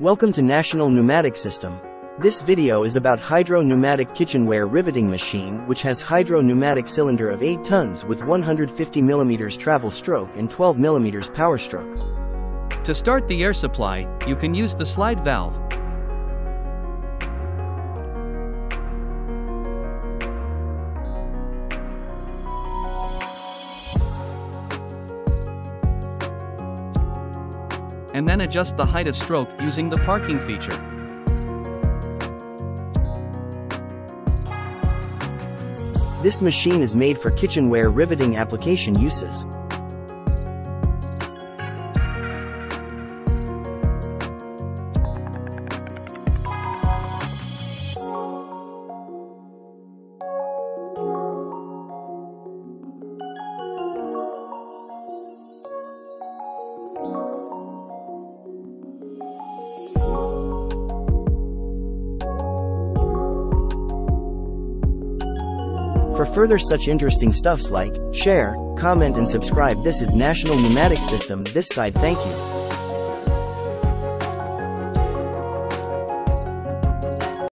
Welcome to National Pneumatic System. This video is about Hydro-Pneumatic Kitchenware Riveting Machine, which has Hydro-Pneumatic cylinder of 8 tons with 150 mm travel stroke and 12 mm power stroke. To start the air supply, you can use the slide valve. And then adjust the height of stroke using the parking feature. This machine is made for kitchenware riveting application uses. For further such interesting stuffs, like, share, comment and subscribe. This is National Pneumatic System. This side, thank you.